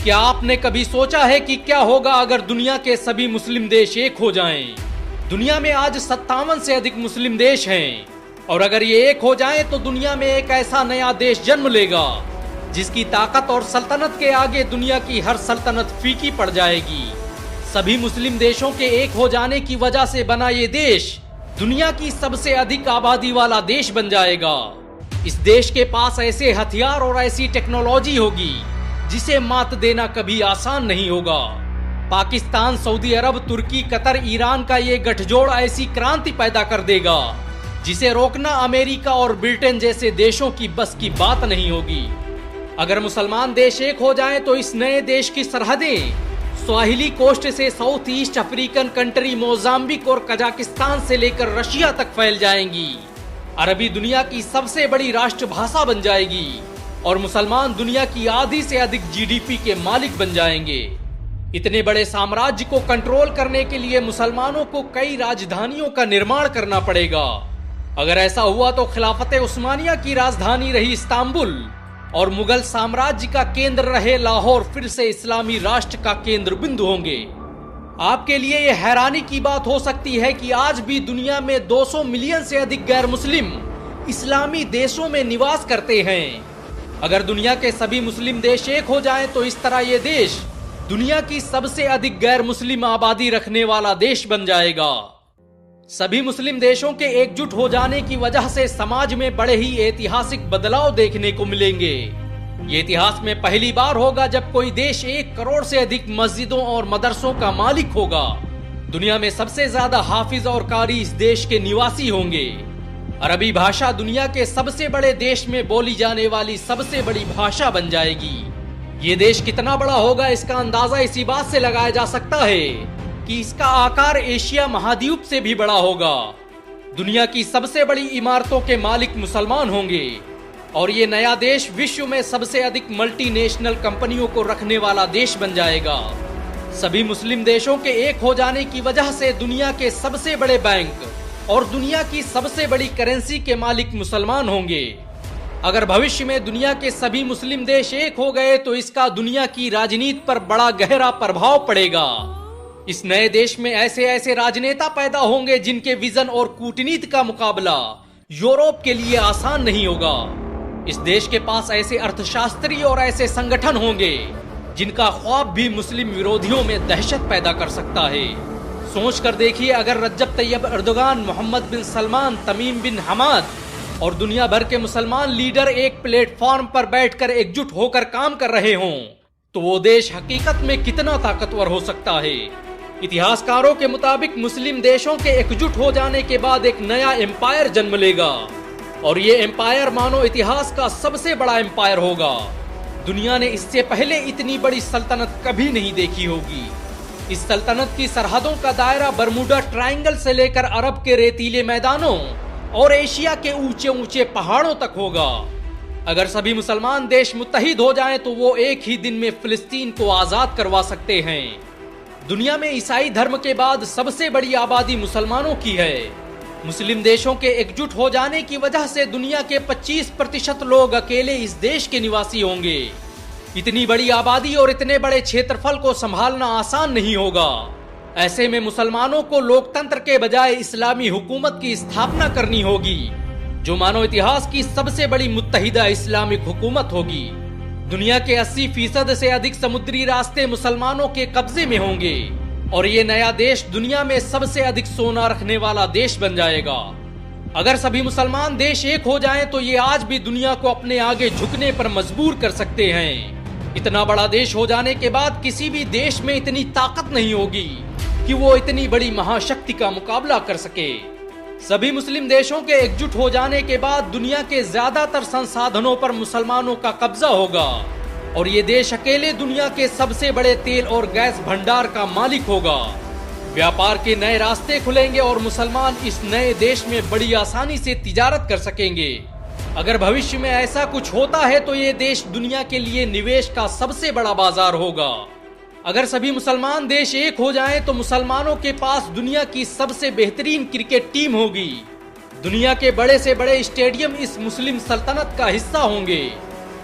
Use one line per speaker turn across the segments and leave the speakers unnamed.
क्या आपने कभी सोचा है कि क्या होगा अगर दुनिया के सभी मुस्लिम देश एक हो जाएं? दुनिया में आज 57 से अधिक मुस्लिम देश हैं और अगर ये एक हो जाएं तो दुनिया में एक ऐसा नया देश जन्म लेगा जिसकी ताकत और सल्तनत के आगे दुनिया की हर सल्तनत फीकी पड़ जाएगी। सभी मुस्लिम देशों के एक हो जाने की वजह से बना ये देश दुनिया की सबसे अधिक आबादी वाला देश बन जाएगा। इस देश के पास ऐसे हथियार और ऐसी टेक्नोलॉजी होगी जिसे मात देना कभी आसान नहीं होगा। पाकिस्तान, सऊदी अरब, तुर्की, कतर, ईरान का ये गठजोड़ ऐसी क्रांति पैदा कर देगा जिसे रोकना अमेरिका और ब्रिटेन जैसे देशों की बस की बात नहीं होगी। अगर मुसलमान देश एक हो जाएं तो इस नए देश की सरहदें स्वाहिली कोस्ट से south east African country Mozambique और कजाकिस्तान से लेकर रशिया तक फैल जाएंगी। अरबी दुनिया की सबसे बड़ी राष्ट्रभाषा बन जाएगी और मुसलमान दुनिया की आधी से अधिक जीडीपी के मालिक बन जाएंगे। इतने बड़े साम्राज्य को कंट्रोल करने के लिए मुसलमानों को कई राजधानियों का निर्माण करना पड़ेगा। अगर ऐसा हुआ तो खिलाफत उस्मानिया की राजधानी रही इस्तांबुल और मुगल साम्राज्य का केंद्र रहे लाहौर फिर से इस्लामी राष्ट्र का केंद्र बिंदु होंगे। आपके लिए यह हैरानी की बात हो सकती है कि आज भी दुनिया में 200 मिलियन से अधिक गैर मुस्लिम इस्लामी देशों में निवास करते हैं। अगर दुनिया के सभी मुस्लिम देश एक हो जाएं तो इस तरह ये देश दुनिया की सबसे अधिक गैर मुस्लिम आबादी रखने वाला देश बन जाएगा। सभी मुस्लिम देशों के एकजुट हो जाने की वजह से समाज में बड़े ही ऐतिहासिक बदलाव देखने को मिलेंगे। ये इतिहास में पहली बार होगा जब कोई देश 1 करोड़ से अधिक मस्जिदों और मदरसों का मालिक होगा। दुनिया में सबसे ज्यादा हाफिज और कारी इस देश के निवासी होंगे। अरबी भाषा दुनिया के सबसे बड़े देश में बोली जाने वाली सबसे बड़ी भाषा बन जाएगी। ये देश कितना बड़ा होगा इसका अंदाजा इसी बात से लगाया जा सकता है कि इसका आकार एशिया महाद्वीप से भी बड़ा होगा। दुनिया की सबसे बड़ी इमारतों के मालिक मुसलमान होंगे और ये नया देश विश्व में सबसे अधिक मल्टीनेशनल कंपनियों को रखने वाला देश बन जाएगा। सभी मुस्लिम देशों के एक हो जाने की वजह से दुनिया के सबसे बड़े बैंक और दुनिया की सबसे बड़ी करेंसी के मालिक मुसलमान होंगे। अगर भविष्य में दुनिया के सभी मुस्लिम देश एक हो गए तो इसका दुनिया की राजनीति पर बड़ा गहरा प्रभाव पड़ेगा। इस नए देश में ऐसे ऐसे राजनेता पैदा होंगे जिनके विजन और कूटनीति का मुकाबला यूरोप के लिए आसान नहीं होगा। इस देश के पास ऐसे अर्थशास्त्री और ऐसे संगठन होंगे जिनका ख्वाब भी मुस्लिम विरोधियों में दहशत पैदा कर सकता है। सोच कर देखिए, अगर रज्जब तैयब एर्दोगान, मोहम्मद बिन सलमान, तमीम बिन हमाद और दुनिया भर के मुसलमान लीडर एक प्लेटफॉर्म पर बैठकर एकजुट होकर काम कर रहे हों तो वो देश हकीकत में कितना ताकतवर हो सकता है। इतिहासकारों के मुताबिक मुस्लिम देशों के एकजुट हो जाने के बाद एक नया एम्पायर जन्म लेगा और ये एम्पायर मानो इतिहास का सबसे बड़ा एम्पायर होगा। दुनिया ने इससे पहले इतनी बड़ी सल्तनत कभी नहीं देखी होगी। इस सल्तनत की सरहदों का दायरा बरमूडा ट्रायंगल से लेकर अरब के रेतीले मैदानों और एशिया के ऊंचे ऊंचे पहाड़ों तक होगा। अगर सभी मुसलमान देश मुत्तहिद हो जाएं तो वो एक ही दिन में फिलिस्तीन को आजाद करवा सकते हैं। दुनिया में ईसाई धर्म के बाद सबसे बड़ी आबादी मुसलमानों की है। मुस्लिम देशों के एकजुट हो जाने की वजह से दुनिया के 25% लोग अकेले इस देश के निवासी होंगे। इतनी बड़ी आबादी और इतने बड़े क्षेत्रफल को संभालना आसान नहीं होगा। ऐसे में मुसलमानों को लोकतंत्र के बजाय इस्लामी हुकूमत की स्थापना करनी होगी जो मानव इतिहास की सबसे बड़ी मुत्तहिदा इस्लामिक हुकूमत होगी। दुनिया के 80% से अधिक समुद्री रास्ते मुसलमानों के कब्जे में होंगे और ये नया देश दुनिया में सबसे अधिक सोना रखने वाला देश बन जाएगा। अगर सभी मुसलमान देश एक हो जाएं तो ये आज भी दुनिया को अपने आगे झुकने पर मजबूर कर सकते हैं। इतना बड़ा देश हो जाने के बाद किसी भी देश में इतनी ताकत नहीं होगी कि वो इतनी बड़ी महाशक्ति का मुकाबला कर सके। सभी मुस्लिम देशों के एकजुट हो जाने के बाद दुनिया के ज्यादातर संसाधनों पर मुसलमानों का कब्जा होगा और ये देश अकेले दुनिया के सबसे बड़े तेल और गैस भंडार का मालिक होगा। व्यापार के नए रास्ते खुलेंगे और मुसलमान इस नए देश में बड़ी आसानी से तिजारत कर सकेंगे। अगर भविष्य में ऐसा कुछ होता है तो ये देश दुनिया के लिए निवेश का सबसे बड़ा बाजार होगा। अगर सभी मुसलमान देश एक हो जाएं तो मुसलमानों के पास दुनिया की सबसे बेहतरीन क्रिकेट टीम होगी। दुनिया के बड़े से बड़े स्टेडियम इस मुस्लिम सल्तनत का हिस्सा होंगे।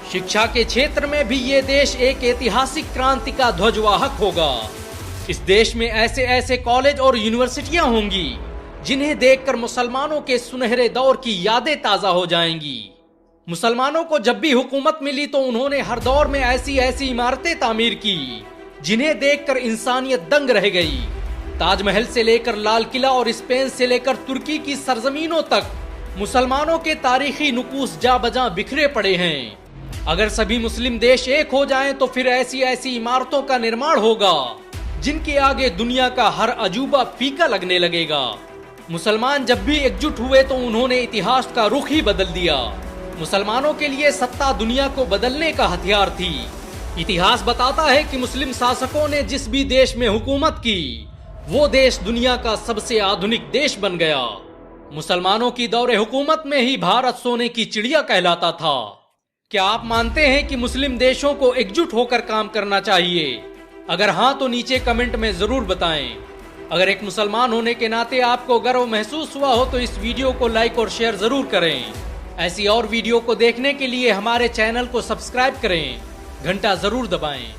शिक्षा के क्षेत्र में भी ये देश एक ऐतिहासिक क्रांति का ध्वजवाहक होगा। इस देश में ऐसे ऐसे कॉलेज और यूनिवर्सिटियां होंगी जिन्हें देखकर मुसलमानों के सुनहरे दौर की यादें ताजा हो जाएंगी। मुसलमानों को जब भी हुकूमत मिली तो उन्होंने हर दौर में ऐसी ऐसी इमारतें तामीर की जिन्हें देखकर इंसानियत दंग रह गई। ताजमहल से लेकर लाल किला और स्पेन से लेकर तुर्की की सरजमीनों तक मुसलमानों के तारीखी नुकूस जा बजा बिखरे पड़े हैं। अगर सभी मुस्लिम देश एक हो जाएं तो फिर ऐसी ऐसी इमारतों का निर्माण होगा जिनके आगे दुनिया का हर अजूबा फीका लगने लगेगा। मुसलमान जब भी एकजुट हुए तो उन्होंने इतिहास का रुख ही बदल दिया। मुसलमानों के लिए सत्ता दुनिया को बदलने का हथियार थी। इतिहास बताता है कि मुस्लिम शासकों ने जिस भी देश में हुकूमत की वो देश दुनिया का सबसे आधुनिक देश बन गया। मुसलमानों की दौरे हुकूमत में ही भारत सोने की चिड़िया कहलाता था। क्या आप मानते हैं कि मुस्लिम देशों को एकजुट होकर काम करना चाहिए? अगर हाँ तो नीचे कमेंट में जरूर बताएं। अगर एक मुसलमान होने के नाते आपको गर्व महसूस हुआ हो तो इस वीडियो को लाइक और शेयर जरूर करें। ऐसी और वीडियो को देखने के लिए हमारे चैनल को सब्सक्राइब करें, घंटा जरूर दबाएं।